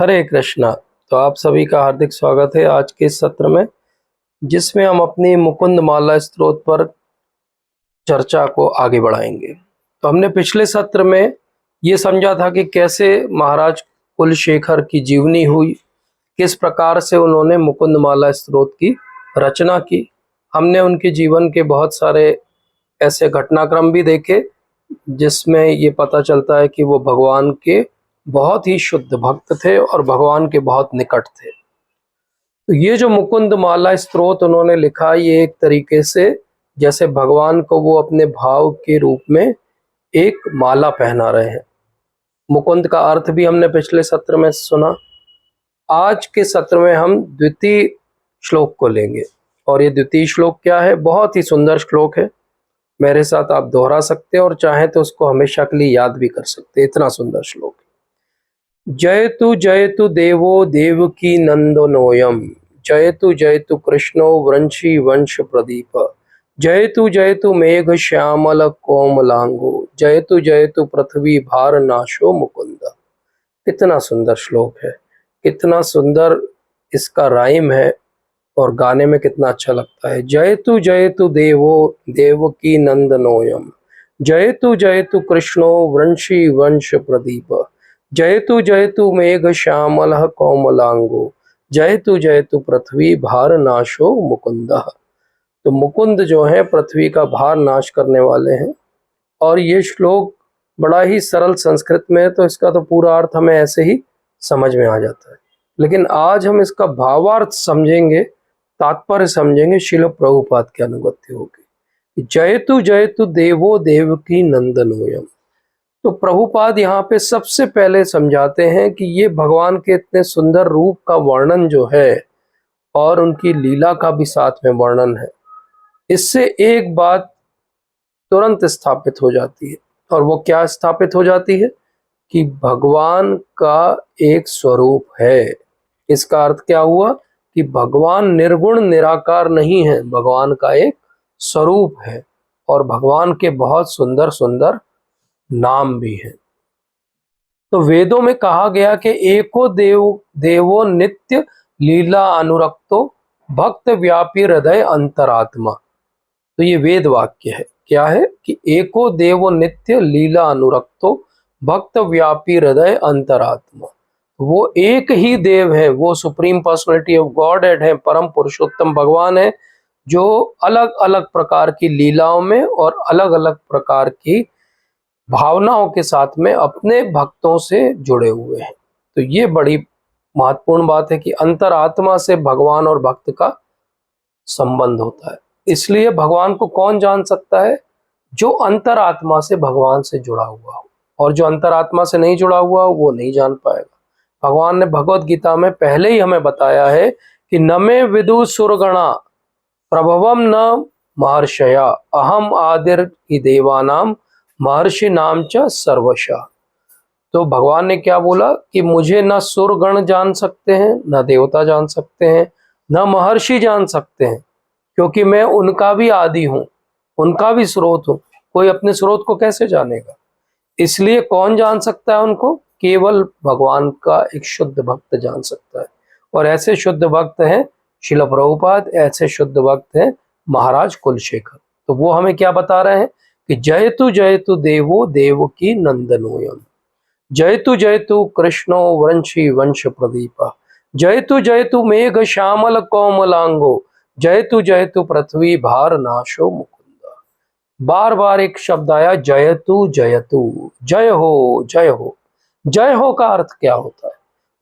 हरे कृष्णा। तो आप सभी का हार्दिक स्वागत है आज के इस सत्र में, जिसमें हम अपनी मुकुंद माला स्तोत्र पर चर्चा को आगे बढ़ाएंगे। तो हमने पिछले सत्र में ये समझा था कि कैसे महाराज कुलशेखर की जीवनी हुई, किस प्रकार से उन्होंने मुकुंद माला स्तोत्र की रचना की। हमने उनके जीवन के बहुत सारे ऐसे घटनाक्रम भी देखे जिसमें ये पता चलता है कि वो भगवान के बहुत ही शुद्ध भक्त थे और भगवान के बहुत निकट थे। तो ये जो मुकुंद माला स्तोत्र उन्होंने लिखा, ये एक तरीके से जैसे भगवान को वो अपने भाव के रूप में एक माला पहना रहे हैं। मुकुंद का अर्थ भी हमने पिछले सत्र में सुना। आज के सत्र में हम द्वितीय श्लोक को लेंगे, और ये द्वितीय श्लोक क्या है? बहुत ही सुंदर श्लोक है। मेरे साथ आप दोहरा सकते हैं और चाहें तो उसको हमेशा के लिए याद भी कर सकते हैं, इतना सुंदर श्लोक है। जयतु देवो देवकी नंदनोयम, जयतु कृष्णो वृंशी वंश प्रदीप, जयतु मेघ श्यामल कोमलांगो, जयतु पृथ्वी भार नाशो मुकुंद। कितना सुंदर श्लोक है, कितना सुंदर इसका राइम है और गाने में कितना अच्छा लगता है। जयतु देवो देवकी नंदनोयम, जयतु कृष्णो वृंशी वंश प्रदीप, जयतु मेघ श्यामल कोमलांगो, जयतु पृथ्वी भार नाशो मुकुंद। तो मुकुंद जो है पृथ्वी का भार नाश करने वाले हैं। और ये श्लोक बड़ा ही सरल संस्कृत में है, तो इसका तो पूरा अर्थ हमें ऐसे ही समझ में आ जाता है। लेकिन आज हम इसका भावार्थ समझेंगे, तात्पर्य समझेंगे, श्रील प्रभुपाद की अनुगत्य होगी। जयतु देवो देवकी नंदनोयम। तो प्रभुपाद यहाँ पे सबसे पहले समझाते हैं कि ये भगवान के इतने सुंदर रूप का वर्णन जो है और उनकी लीला का भी साथ में वर्णन है, इससे एक बात तुरंत स्थापित हो जाती है। और वो क्या स्थापित हो जाती है? कि भगवान का एक स्वरूप है। इसका अर्थ क्या हुआ? कि भगवान निर्गुण निराकार नहीं है, भगवान का एक स्वरूप है और भगवान के बहुत सुंदर सुंदर नाम भी हैं। तो वेदों में कहा गया कि एको देवो नित्य लीला अनुरक्तो भक्त व्यापी हृदय अंतरात्मा। तो ये वेद वाक्य है। क्या है? कि एको देवो नित्य लीला अनुरक्तो भक्त व्यापी हृदय अंतरात्मा। वो एक ही देव है, वो supreme personality of God head है, परम पुरुषोत्तम भगवान है, जो अलग अलग प्रकार की लीलाओं में और अलग अलग प्रकार की भावनाओं के साथ में अपने भक्तों से जुड़े हुए हैं। तो ये बड़ी महत्वपूर्ण बात है कि अंतरात्मा से भगवान और भक्त का संबंध होता है। इसलिए भगवान को कौन जान सकता है? जो अंतरात्मा से भगवान से जुड़ा हुआ हो, और जो अंतरात्मा से नहीं जुड़ा हुआ हो वो नहीं जान पाएगा। भगवान ने भगवत गीता में पहले ही हमें बताया है कि न मे विदु सुरगणा प्रभवम न महर्षया अहम आदिर की देवानाम महर्षि नाम च सर्वशः। तो भगवान ने क्या बोला? कि मुझे न सुरगण जान सकते हैं, न देवता जान सकते हैं, न महर्षि जान सकते हैं, क्योंकि मैं उनका भी आदि हूं, उनका भी स्रोत हूं। कोई अपने स्रोत को कैसे जानेगा? इसलिए कौन जान सकता है उनको? केवल भगवान का एक शुद्ध भक्त जान सकता है। और ऐसे शुद्ध भक्त हैं श्रील प्रभुपाद, ऐसे शुद्ध भक्त हैं महाराज कुलशेखर। तो वो हमें क्या बता रहे हैं? कि जयतु देवो देवकी नंदनोयम, जयतु कृष्णो वंशी वंश प्रदीप, जयतु मेघ श्यामल कोमलांगो, जयतु पृथ्वी भार नाशो मुकुंद। बार बार एक शब्द आया, जयतु जय हो जय हो। जय हो का अर्थ क्या होता है?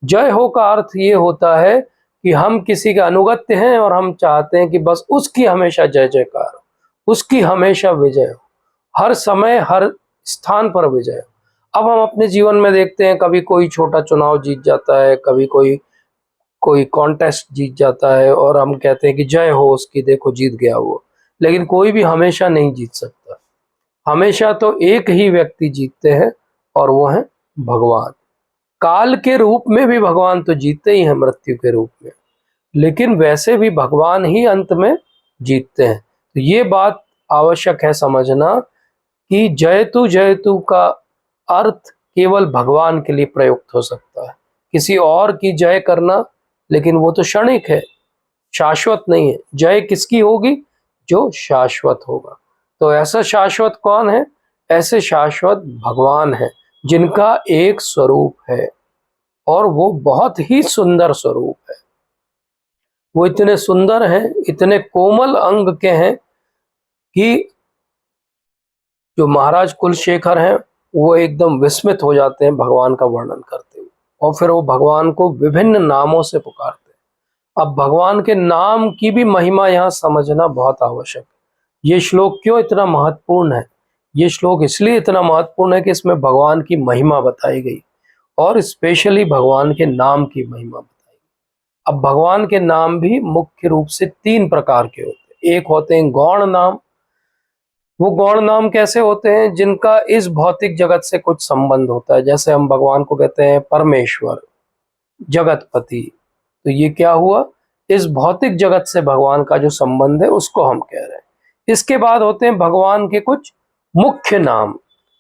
जय हो का अर्थ ये होता है कि हम किसी के अनुगत्य हैं और हम चाहते हैं कि बस उसकी हमेशा जय जयकार हो, उसकी हमेशा विजय हो, हर समय हर स्थान पर विजय हो। अब हम अपने जीवन में देखते हैं, कभी कोई छोटा चुनाव जीत जाता है, कभी कोई कॉन्टेस्ट जीत जाता है और हम कहते हैं कि जय हो उसकी, देखो जीत गया वो। लेकिन कोई भी हमेशा नहीं जीत सकता। हमेशा तो एक ही व्यक्ति जीतते हैं और वो है भगवान। काल के रूप में भी भगवान तो जीतते ही हैं, मृत्यु के रूप में, लेकिन वैसे भी भगवान ही अंत में जीतते हैं। तो ये बात आवश्यक है समझना कि जयतु का अर्थ केवल भगवान के लिए प्रयुक्त हो सकता है। किसी और की जय करना, लेकिन वो तो क्षणिक है, शाश्वत नहीं है। जय किसकी होगी? जो शाश्वत होगा। तो ऐसा शाश्वत कौन है? ऐसे शाश्वत भगवान है, जिनका एक स्वरूप है और वो बहुत ही सुंदर स्वरूप है। वो इतने सुंदर हैं, इतने कोमल अंग के हैं कि जो महाराज कुलशेखर हैं वो एकदम विस्मित हो जाते हैं भगवान का वर्णन करते हुए, और फिर वो भगवान को विभिन्न नामों से पुकारते हैं। अब भगवान के नाम की भी महिमा यहाँ समझना बहुत आवश्यक है। ये श्लोक क्यों इतना महत्वपूर्ण है? ये श्लोक इसलिए इतना महत्वपूर्ण है कि इसमें भगवान की महिमा बताई गई, और स्पेशली भगवान के नाम की महिमा बताई गई। अब भगवान के नाम भी मुख्य रूप से 3 प्रकार के होते हैं। एक होते हैं गौण नाम। वो गौण नाम कैसे होते हैं? जिनका इस भौतिक जगत से कुछ संबंध होता है। जैसे हम भगवान को कहते हैं परमेश्वर, जगतपति। तो ये क्या हुआ? इस भौतिक जगत से भगवान का जो संबंध है उसको हम कह रहे हैं। इसके बाद होते हैं भगवान के कुछ मुख्य नाम।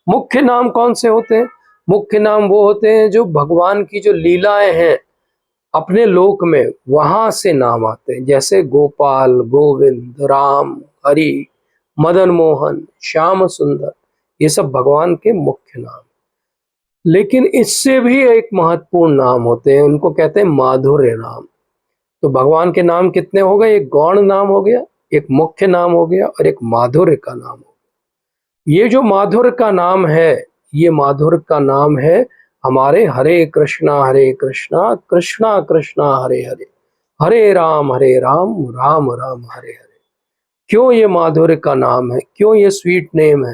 मुख्य नाम कौन से होते हैं? मुख्य नाम वो होते हैं जो भगवान की जो लीलाएं हैं अपने लोक में, वहां से नाम आते हैं। जैसे गोपाल, गोविंद, राम, हरि, मदन मोहन, श्याम सुंदर, ये सब भगवान के मुख्य नाम। लेकिन इससे भी एक महत्वपूर्ण नाम होते हैं, उनको कहते हैं माधुर्य नाम। तो भगवान के नाम कितने हो गए? एक गौण नाम हो गया, एक मुख्य नाम हो गया, और एक माधुर्य का नाम हो गया। ये जो माधुर्य का नाम है, ये माधुर्य का नाम है हमारे हरे कृष्णा कृष्णा कृष्णा हरे हरे, हरे राम राम राम हरे हरे। क्यों ये माधुर्य का नाम है? क्यों ये स्वीट नेम है?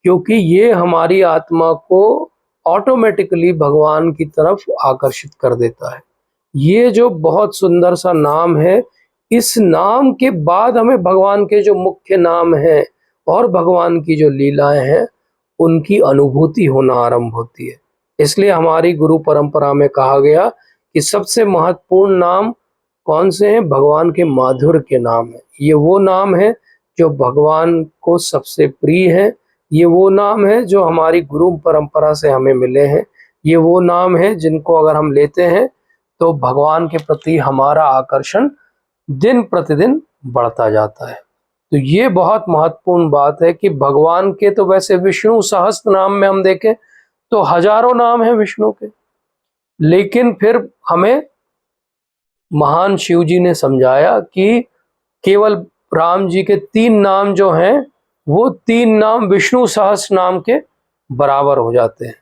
क्योंकि ये हमारी आत्मा को ऑटोमेटिकली भगवान की तरफ आकर्षित कर देता है। ये जो बहुत सुंदर सा नाम है, इस नाम के बाद हमें भगवान के जो मुख्य नाम हैं और भगवान की जो लीलाएं हैं उनकी अनुभूति होना आरंभ होती है। इसलिए हमारी गुरु परंपरा में कहा गया कि सबसे महत्वपूर्ण नाम कौन से हैं? भगवान के माधुर्य के नाम है। ये वो नाम है जो भगवान को सबसे प्रिय है। ये वो नाम है जो हमारी गुरु परंपरा से हमें मिले हैं। ये वो नाम है जिनको अगर हम लेते हैं तो भगवान के प्रति हमारा आकर्षण दिन प्रतिदिन बढ़ता जाता है। तो ये बहुत महत्वपूर्ण बात है कि भगवान के तो वैसे विष्णु सहस्त्र नाम में हम देखें तो हजारों नाम हैं विष्णु के, लेकिन फिर हमें महान शिव जी ने समझाया कि केवल राम जी के 3 नाम जो हैं वो 3 नाम विष्णु सहस्त्र नाम के बराबर हो जाते हैं,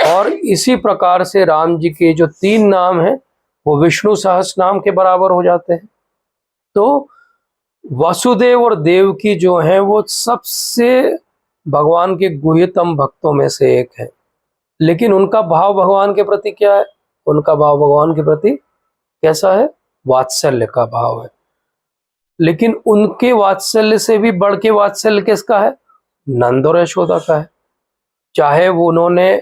और इसी प्रकार से राम जी के जो 3 नाम हैं वो विष्णु सहस्त्र नाम के बराबर हो जाते हैं। तो वसुदेव और देवकी जो हैं वो सबसे भगवान के गुह्यतम भक्तों में से एक है। लेकिन उनका भाव भगवान के प्रति क्या है? उनका भाव भगवान के प्रति कैसा है? वात्सल्य का भाव है। लेकिन उनके वात्सल्य से भी बढ़ के वात्सल्य किसका है? नंद और यशोदा का है। चाहे वो उन्होंने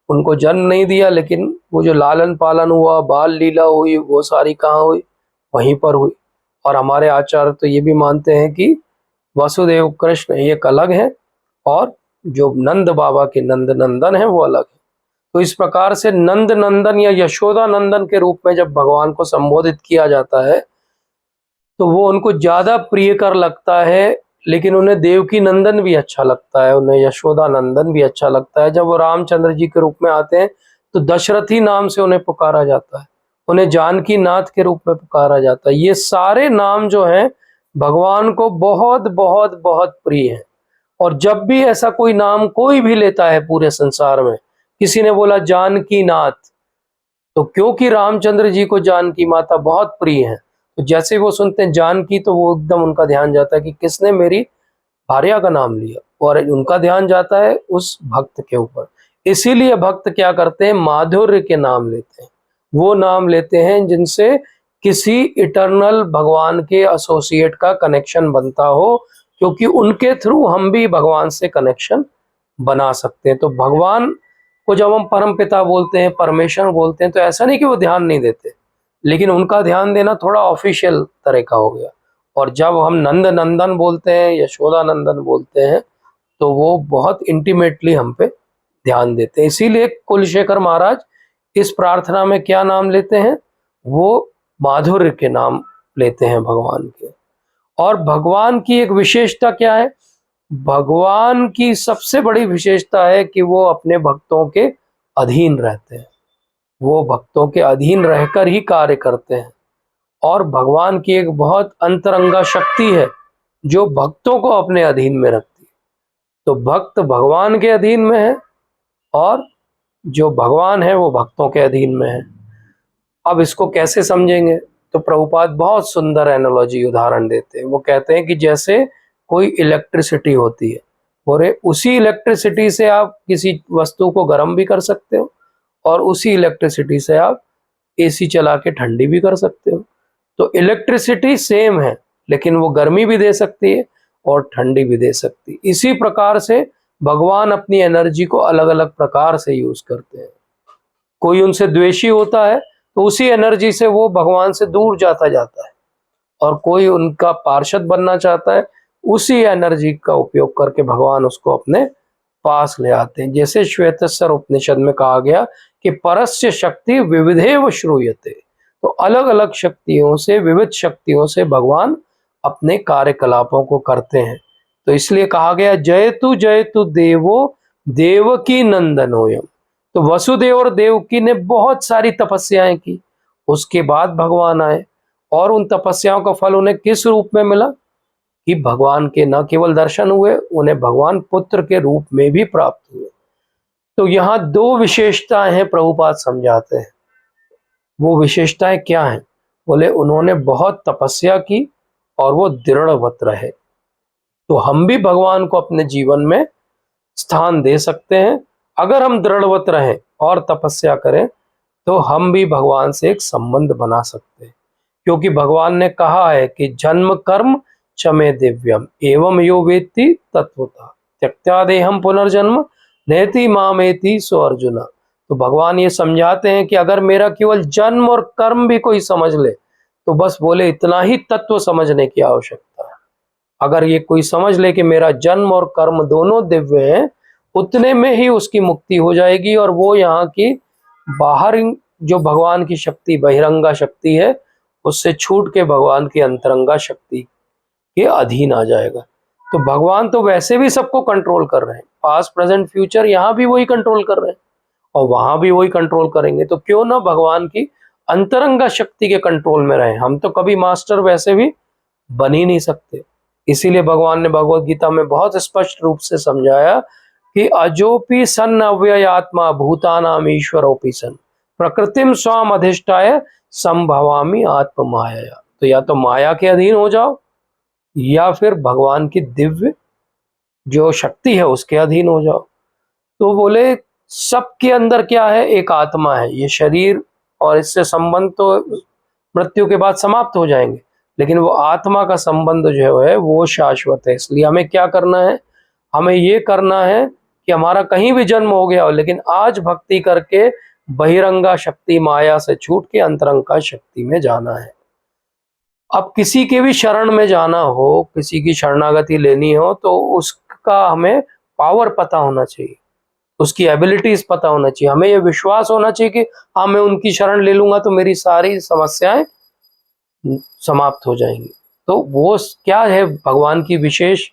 उनको जन्म नहीं दिया, लेकिन वो जो लालन पालन हुआ, बाल लीला हुई, वो सारी कहाँ हुई? वहीं पर हुई। और हमारे आचार्य तो ये भी मानते हैं कि वसुदेव कृष्ण एक अलग है और जो नंद बाबा के नंद नंदन है वो अलग है। तो इस प्रकार से नंद नंदन या यशोदा नंदन के रूप में जब भगवान को संबोधित किया जाता है तो वो उनको ज्यादा प्रियकर लगता है। लेकिन उन्हें देवकी नंदन भी अच्छा लगता है, उन्हें यशोदा नंदन भी अच्छा लगता है। जब वो रामचंद्र जी के रूप में आते हैं तो दशरथी नाम से उन्हें पुकारा जाता है, उन्हें जानकी नाथ के रूप में पुकारा जाता है। ये सारे नाम जो हैं भगवान को बहुत बहुत बहुत प्रिय हैं। और जब भी ऐसा कोई नाम कोई भी लेता है पूरे संसार में, किसी ने बोला जानकी नाथ, तो क्योंकि रामचंद्र जी को जानकी माता बहुत प्रिय है, तो जैसे वो सुनते हैं जानकी तो वो एकदम उनका ध्यान जाता है कि किसने मेरी भार्या का नाम लिया, और उनका ध्यान जाता है उस भक्त के ऊपर। इसीलिए भक्त क्या करते हैं? माधुर्य के नाम लेते हैं। वो नाम लेते हैं जिनसे किसी इटर्नल भगवान के एसोसिएट का कनेक्शन बनता हो, क्योंकि उनके थ्रू हम भी भगवान से कनेक्शन बना सकते हैं। तो भगवान को जब हम परम पिता बोलते हैं, परमेश्वर बोलते हैं, तो ऐसा नहीं कि वो ध्यान नहीं देते, लेकिन उनका ध्यान देना थोड़ा ऑफिशियल तरह का हो गया। और जब हम नंद नंदन बोलते हैं, यशोदा नंदन बोलते हैं, तो वो बहुत इंटीमेटली हम पे ध्यान देते हैं। इसीलिए कुलशेखर महाराज इस प्रार्थना में क्या नाम लेते हैं? वो माधुर्य के नाम लेते हैं भगवान के। और भगवान की एक विशेषता क्या है? भगवान की सबसे बड़ी विशेषता है कि वो अपने भक्तों के अधीन रहते हैं। वो भक्तों के अधीन रहकर ही कार्य करते हैं। और भगवान की एक बहुत अंतरंगा शक्ति है जो भक्तों को अपने अधीन में रखती है। तो भक्त भगवान के अधीन में है और जो भगवान है वो भक्तों के अधीन में है। अब इसको कैसे समझेंगे? तो प्रभुपाद बहुत सुंदर एनालॉजी उदाहरण देते हैं। वो कहते हैं कि जैसे कोई इलेक्ट्रिसिटी होती है, और उसी इलेक्ट्रिसिटी से आप किसी वस्तु को गर्म भी कर सकते हो और उसी इलेक्ट्रिसिटी से आप एसी चला के ठंडी भी कर सकते हो। तो इलेक्ट्रिसिटी सेम है, लेकिन वो गर्मी भी दे सकती है और ठंडी भी दे सकती है। इसी प्रकार से भगवान अपनी एनर्जी को अलग अलग प्रकार से यूज करते हैं। कोई उनसे द्वेषी होता है तो उसी एनर्जी से वो भगवान से दूर जाता जाता है, और कोई उनका पार्षद बनना चाहता है, उसी एनर्जी का उपयोग करके भगवान उसको अपने पास ले आते हैं। जैसे श्वेतस्वर उपनिषद में कहा गया कि परस्य शक्ति विविधेव श्रूयते, तो अलग अलग शक्तियों से, विविध शक्तियों से भगवान अपने कार्यकलापों को करते हैं। तो इसलिए कहा गया जयतु देवो देवकी नंदनोयम। तो वसुदेव और देवकी ने बहुत सारी तपस्याएं की, उसके बाद भगवान आए, और उन तपस्याओं का फल उन्हें किस रूप में मिला? कि भगवान के न केवल दर्शन हुए, उन्हें भगवान पुत्र के रूप में भी प्राप्त हुए। तो यहाँ दो विशेषताएं हैं, प्रभुपाद समझाते हैं। वो विशेषताएं क्या हैं? बोले उन्होंने बहुत तपस्या की और वो दृढ़वत रहे। तो हम भी भगवान को अपने जीवन में स्थान दे सकते हैं अगर हम दृढ़वत रहें और तपस्या करें, तो हम भी भगवान से एक संबंध बना सकते हैं। क्योंकि भगवान ने कहा है कि जन्म कर्म चमे दिव्यम एवं यो वेत्ति तत्वतः त्यक्त्या देहम पुनर्जन्म नेति मामेति सो अर्जुन। तो भगवान ये समझाते हैं कि अगर मेरा केवल जन्म और कर्म भी कोई समझ ले, तो बस बोले इतना ही तत्व समझने की आवश्यकता है। अगर ये कोई समझ ले कि मेरा जन्म और कर्म दोनों दिव्य हैं, उतने में ही उसकी मुक्ति हो जाएगी, और वो यहाँ की बाहर जो भगवान की शक्ति, बहिरंगा शक्ति है, उससे छूट के भगवान की अंतरंगा शक्ति के अधीन आ जाएगा। तो भगवान तो वैसे भी सबको कंट्रोल कर रहे हैं, पास्ट प्रेजेंट फ्यूचर, यहाँ भी वही कंट्रोल कर रहे हैं और वहां भी वही कंट्रोल करेंगे। तो क्यों ना भगवान की अंतरंगा शक्ति के कंट्रोल में रहें। हम तो कभी मास्टर वैसे भी बन ही नहीं सकते। इसीलिए भगवान ने भगवत गीता में बहुत स्पष्ट रूप से समझाया कि अजोपि सन अव्यय आत्मा भूतानाम ईश्वरोपि सन प्रकृतिम स्वाम अधिष्ठाय संभवामि आत्म माया। तो या तो माया के अधीन हो जाओ, या फिर भगवान की दिव्य जो शक्ति है उसके अधीन हो जाओ। तो बोले सबके अंदर क्या है? एक आत्मा है। ये शरीर और इससे संबंध तो मृत्यु के बाद समाप्त हो जाएंगे, लेकिन वो आत्मा का संबंध जो है वो शाश्वत है। इसलिए हमें क्या करना है? हमें ये करना है कि हमारा कहीं भी जन्म हो गया हो, लेकिन आज भक्ति करके बहिरंगा शक्ति माया से छूट के अंतरंगा शक्ति में जाना है। अब किसी के भी शरण में जाना हो, किसी की शरणागति लेनी हो, तो उसका हमें पावर पता होना चाहिए, उसकी एबिलिटीज पता होना चाहिए। हमें ये विश्वास होना चाहिए कि हाँ, मैं उनकी शरण ले लूंगा तो मेरी सारी समस्याएं समाप्त हो जाएंगी। तो वो क्या है? भगवान की विशेष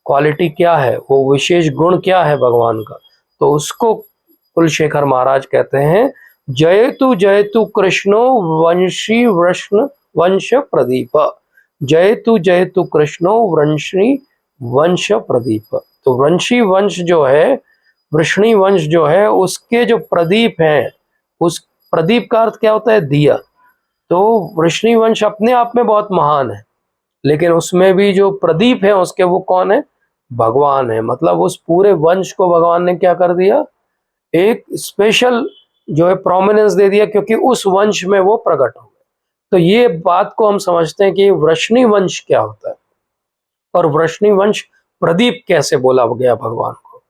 क्वालिटी क्या है, वो विशेष गुण क्या है भगवान का? तो उसको कुलशेखर महाराज कहते हैं, जयतु कृष्णो वंशी वृष्ण वंश प्रदीप। जयतु कृष्णो वंशी वंश प्रदीप। तो वंशी वंश जो है, वृष्णी वंश जो है, उसके जो प्रदीप हैं, उस प्रदीप का अर्थ क्या होता है? दिया। तो वृष्णी वंश अपने आप में बहुत महान है, लेकिन उसमें भी जो प्रदीप है उसके, वो कौन है? भगवान है। मतलब उस पूरे वंश को भगवान ने क्या कर दिया? एक स्पेशल जो है प्रोमिनेंस दे दिया, क्योंकि उस वंश में वो प्रकट हो गए। तो ये बात को हम समझते हैं कि वृष्णी वंश क्या होता है और वृष्णी वंश प्रदीप कैसे बोला गया भगवान को।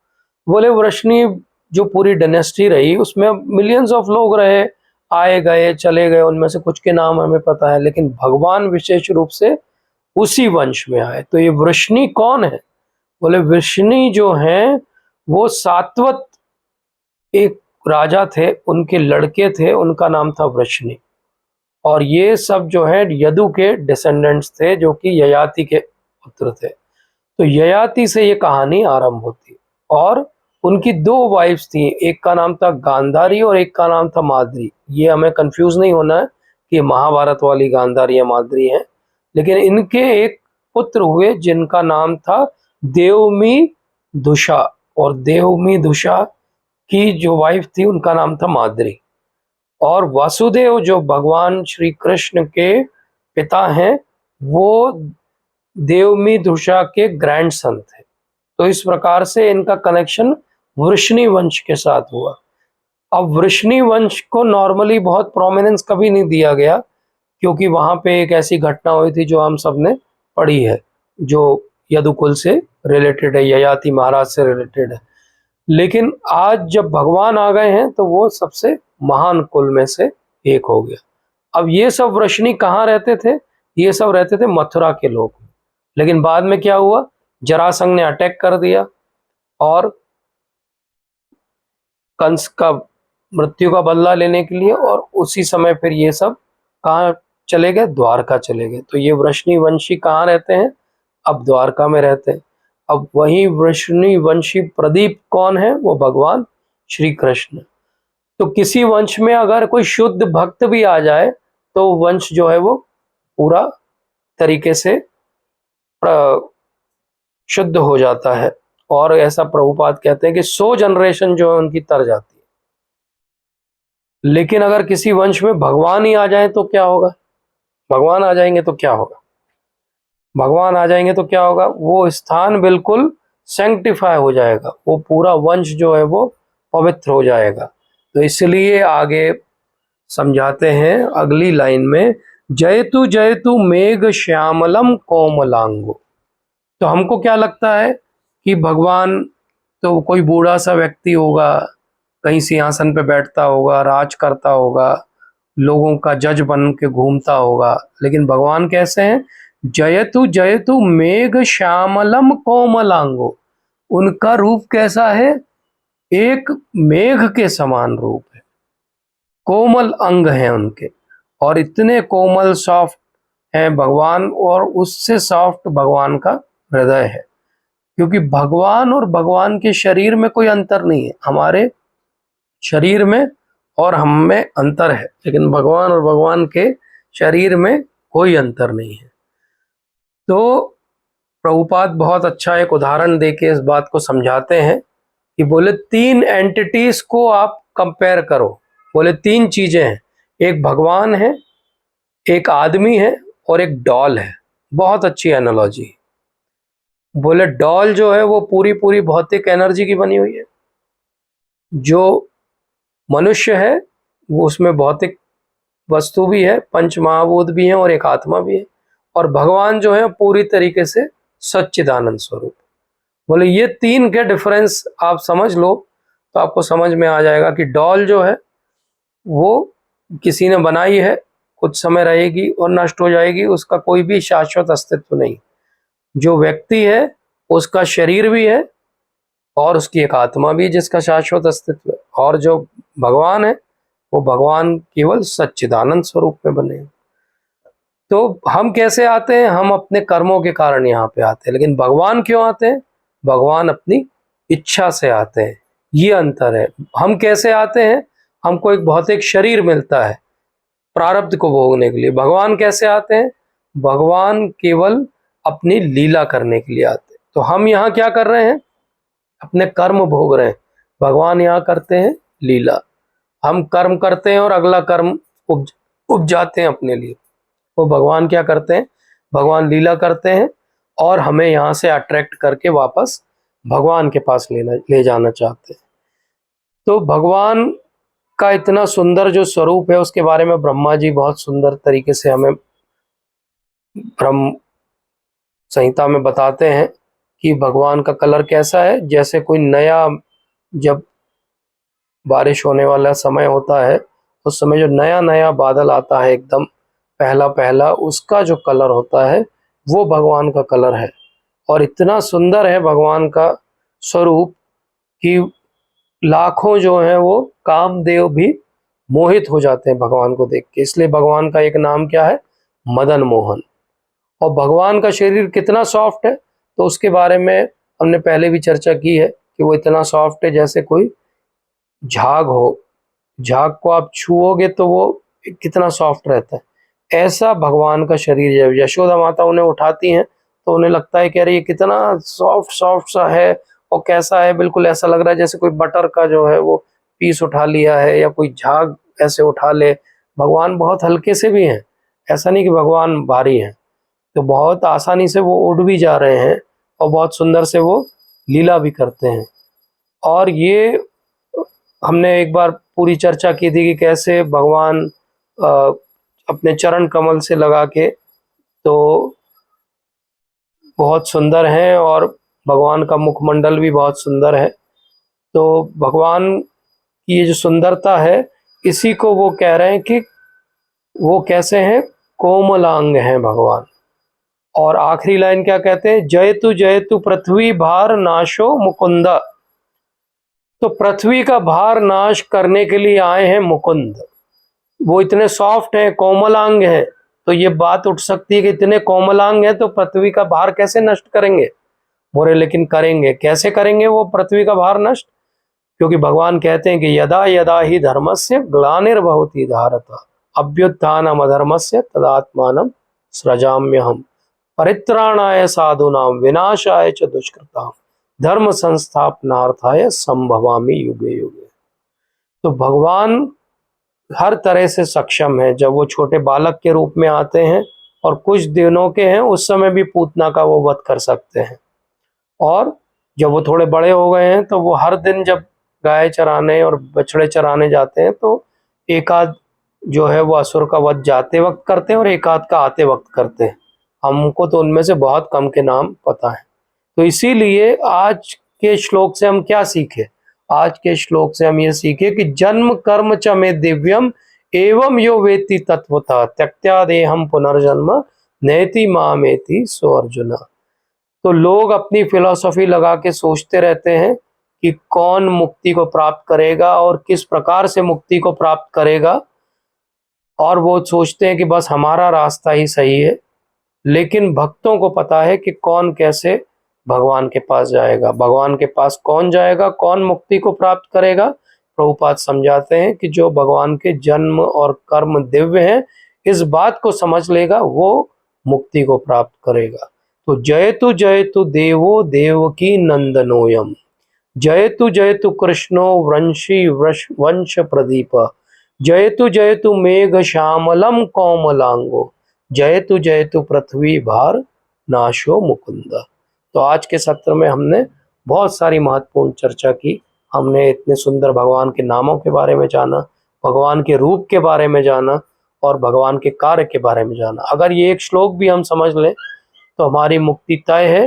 बोले वृष्णी जो पूरी डायनेस्टी रही, उसमें मिलियंस ऑफ लोग रहे, आए गए चले गए, उनमें से कुछ के नाम हमें पता है, लेकिन भगवान विशेष रूप से उसी वंश में आए। तो ये वृष्णी कौन है? बोले वृष्णी जो है वो सात्वत एक राजा थे उनके लड़के थे, उनका नाम था वृष्णि, और ये सब जो है यदु के डिसेंडेंट्स थे जो कि ययाति के पुत्र थे। तो ययाति से ये कहानी आरंभ होती, और उनकी दो वाइफ्स थी, एक का नाम था गांधारी और एक का नाम था माद्री। ये हमें कंफ्यूज नहीं होना है कि महाभारत वाली गांधारी या माद्री है, लेकिन इनके एक पुत्र हुए जिनका नाम था देवमी दुषा, और देवमी दुषा की जो वाइफ थी उनका नाम था माद्री। और वासुदेव जो भगवान श्री कृष्ण के पिता हैं, वो देवमी दुषा के ग्रैंडसन थे। तो इस प्रकार से इनका कनेक्शन वृष्णि वंश के साथ हुआ। अब वृष्णि वंश को नॉर्मली बहुत प्रोमिनेंस कभी नहीं दिया गया, क्योंकि वहां पे एक ऐसी घटना हुई थी जो हम सब ने पढ़ी है, जो यदुकुल से रिलेटेड है, ययाति महाराज से रिलेटेड है। लेकिन आज जब भगवान आ गए हैं तो वो सबसे महान कुल में से एक हो गया। अब ये सब वृष्णि कहाँ रहते थे? ये सब रहते थे मथुरा के लोग में। लेकिन बाद में क्या हुआ, जरासंध ने अटैक कर दिया और कंस का मृत्यु का बदला लेने के लिए, और उसी समय फिर ये सब कहाँ चले गए? द्वारका चले गए। तो ये वृष्णि वंशी कहाँ रहते हैं? अब द्वारका में रहते हैं। अब वही वृष्णि वंशी प्रदीप कौन है? वो भगवान श्री कृष्ण। तो किसी वंश में अगर कोई शुद्ध भक्त भी आ जाए तो वंश जो है वो पूरा तरीके से शुद्ध हो जाता है, और ऐसा प्रभुपाद कहते हैं कि 100 जनरेशन जो है उनकी तर जाती है। लेकिन अगर किसी वंश में भगवान ही आ जाए तो क्या होगा? भगवान आ जाएंगे तो क्या होगा? भगवान आ जाएंगे तो क्या होगा? वो स्थान बिल्कुल सैंक्टिफाई हो जाएगा, वो पूरा वंश जो है वो पवित्र हो जाएगा। तो इसलिए आगे समझाते हैं अगली लाइन में, जयतु जयतु मेघ श्यामलम कोमलांगो। तो हमको क्या लगता है कि भगवान तो कोई बूढ़ा सा व्यक्ति होगा, कहीं सिंहासन पे बैठता होगा, राज करता होगा, लोगों का जज बन के घूमता होगा। लेकिन भगवान कैसे हैं? जयतु जयतु मेघ श्यामलम कोमलांगो। उनका रूप कैसा है? एक मेघ के समान रूप है, कोमल अंग हैं उनके, और इतने कोमल सॉफ्ट हैं भगवान, और उससे सॉफ्ट भगवान का हृदय है। क्योंकि भगवान और भगवान के शरीर में कोई अंतर नहीं है। हमारे शरीर में और हम में अंतर है, लेकिन भगवान और भगवान के शरीर में कोई अंतर नहीं है। तो प्रभुपाद बहुत अच्छा एक उदाहरण देके इस बात को समझाते हैं कि बोले 3 एंटिटीज को आप कंपेयर करो। बोले 3 चीजें हैं, एक भगवान है, एक आदमी है, और एक डॉल है। बहुत अच्छी एनालॉजी। बोले डॉल जो है वो पूरी पूरी भौतिक एनर्जी की बनी हुई है, जो मनुष्य है वो उसमें भौतिक वस्तु भी है, पंच महाभूत भी है, और एक आत्मा भी है। और भगवान जो है पूरी तरीके से सच्चिदानंद स्वरूप। बोले ये 3 के डिफरेंस आप समझ लो तो आपको समझ में आ जाएगा कि डॉल जो है वो किसी ने बनाई है, कुछ समय रहेगी और नष्ट हो जाएगी, उसका कोई भी शाश्वत अस्तित्व नहीं। जो व्यक्ति है उसका शरीर भी है और उसकी एक आत्मा भी जिसका शाश्वत अस्तित्व है, और जो भगवान है वो भगवान केवल सच्चिदानंद स्वरूप में बने हैं। तो हम कैसे आते हैं? हम अपने कर्मों के कारण यहाँ पे आते हैं। लेकिन भगवान क्यों आते हैं? भगवान अपनी इच्छा से आते हैं। ये अंतर है। हम कैसे आते हैं? हमको एक भौतिक शरीर मिलता है प्रारब्ध को भोगने के लिए। भगवान कैसे आते हैं? भगवान केवल अपनी लीला करने के लिए आते हैं। तो हम यहाँ क्या कर रहे हैं? अपने कर्म भोग रहे हैं। भगवान यहाँ करते हैं लीला। हम कर्म करते हैं और अगला कर्म उपजाते हैं अपने लिए। वो भगवान क्या करते हैं? भगवान लीला करते हैं और हमें यहाँ से अट्रैक्ट करके वापस भगवान के पास ले जाना चाहते हैं। तो भगवान का इतना सुंदर जो स्वरूप है उसके बारे में ब्रह्मा जी बहुत सुंदर तरीके से हमें ब्रह्म संहिता में बताते हैं कि भगवान का कलर कैसा है। जैसे कोई नया, जब बारिश होने वाला समय होता है उस समय जो नया नया बादल आता है एकदम पहला पहला, उसका जो कलर होता है वो भगवान का कलर है। और इतना सुंदर है भगवान का स्वरूप कि लाखों जो हैं वो कामदेव भी मोहित हो जाते हैं भगवान को देख के। इसलिए भगवान का एक नाम क्या है? मदन मोहन। और भगवान का शरीर कितना सॉफ्ट है, तो उसके बारे में हमने पहले भी चर्चा की है कि वो इतना सॉफ्ट है जैसे कोई झाग हो। झाग को आप छुओगे तो वो कितना सॉफ्ट रहता है, ऐसा भगवान का शरीर। जब यशोदा माता उन्हें उठाती हैं तो उन्हें लगता है कि अरे ये कितना सॉफ्ट सॉफ्ट सा है, और कैसा है, बिल्कुल ऐसा लग रहा है जैसे कोई बटर का जो है वो पीस उठा लिया है, या कोई झाग ऐसे उठा ले। भगवान बहुत हल्के से भी हैं, ऐसा नहीं कि भगवान भारी हैं। तो बहुत आसानी से वो उड़ भी जा रहे हैं, और बहुत सुंदर से वो लीला भी करते हैं। और ये हमने एक बार पूरी चर्चा की थी कि कैसे भगवान अ, अपने चरण कमल से लगा के तो बहुत सुंदर हैं, और भगवान का मुखमंडल भी बहुत सुंदर है। तो भगवान की ये जो सुंदरता है, इसी को वो कह रहे हैं कि वो कैसे हैं? कोमलांग हैं भगवान। और आखिरी लाइन क्या कहते हैं? जयतु पृथ्वी भार नाशो मुकुंद। तो पृथ्वी का भार नाश करने के लिए आए हैं मुकुंद। वो इतने सॉफ्ट हैं, कोमलांग हैं, तो ये बात उठ सकती है कि इतने कोमलांग हैं तो पृथ्वी का भार कैसे नष्ट करेंगे? बोले लेकिन करेंगे। कैसे करेंगे वो पृथ्वी का भार नष्ट? क्योंकि भगवान कहते हैं कि यदा यदा ही धर्मस्य ग्लानिर्भवति भारत अभ्युत्थानम अधर्मस्य तदात्मानं सृजाम्यहम् परित्राणाय साधूनां विनाशाय च दुष्कृतां धर्म संस्थापनार्थाय संभवामि युगे युगे। तो भगवान हर तरह से सक्षम है। जब वो छोटे बालक के रूप में आते हैं और कुछ दिनों के हैं, उस समय भी पूतना का वो वध कर सकते हैं। और जब वो थोड़े बड़े हो गए हैं तो वो हर दिन जब गाय चराने और बछड़े चराने जाते हैं तो एक आध जो है वो असुर का वध जाते वक्त करते हैं और एक आध का आते वक्त करते हैं। हमको तो उनमें से बहुत कम के नाम पता है। तो इसीलिए आज के श्लोक से हम क्या सीखे? आज के श्लोक से हम ये सीखे कि जन्म कर्म च मे दिव्यम एवं यो वेत्ति तत्वतः त्यक्त्या देहम पुनर्जन्म नैति मामेति सो अर्जुन। तो लोग अपनी फिलॉसफी लगा के सोचते रहते हैं कि कौन मुक्ति को प्राप्त करेगा और किस प्रकार से मुक्ति को प्राप्त करेगा, और वो सोचते हैं कि बस हमारा रास्ता ही सही है। लेकिन भक्तों को पता है कि कौन कैसे भगवान के पास जाएगा, भगवान के पास कौन जाएगा, कौन मुक्ति को प्राप्त करेगा। प्रभुपाद समझाते हैं कि जो भगवान के जन्म और कर्म दिव्य हैं, इस बात को समझ लेगा वो मुक्ति को प्राप्त करेगा। तो जयतु देवो देवकी नंदनोयम, जयतु कृष्णो वंशी वंश प्रदीप, जयतु मेघ श्यामलम कोमलांगो, जयतु पृथ्वी भार नाशो मुकुंद। तो आज के सत्र में हमने बहुत सारी महत्वपूर्ण चर्चा की। हमने इतने सुंदर भगवान के नामों के बारे में जाना, भगवान के रूप के बारे में जाना, और भगवान के कार्य के बारे में जाना। अगर ये एक श्लोक भी हम समझ लें तो हमारी मुक्ति तय है,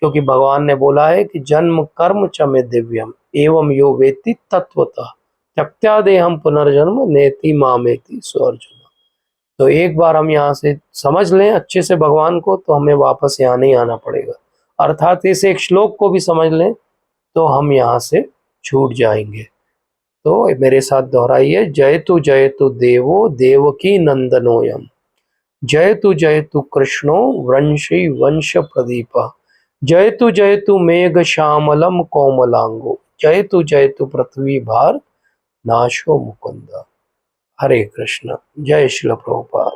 क्योंकि भगवान ने बोला है कि जन्म कर्म च मे दिव्यम एवं यो वेत्ति तत्वतः त्यक्त्या देहम पुनर्जन्म नेति मामेति सो अर्जुन। तो एक बार हम यहाँ से समझ लें अच्छे से भगवान को, तो हमें वापस यहाँ नहीं आना पड़ेगा। अर्थात इस एक श्लोक को भी समझ लें तो हम यहाँ से छूट जाएंगे। तो मेरे साथ दोहराइए, जयतु देवो देवकी नंदनोयम, जयतु कृष्णो वंशी वंश प्रदीप, जयतु मेघ श्यामलम कोमलांगो, जयतु पृथ्वी भार नाशो मुकुंद। हरे कृष्ण। जय श्रील प्रभुपाद।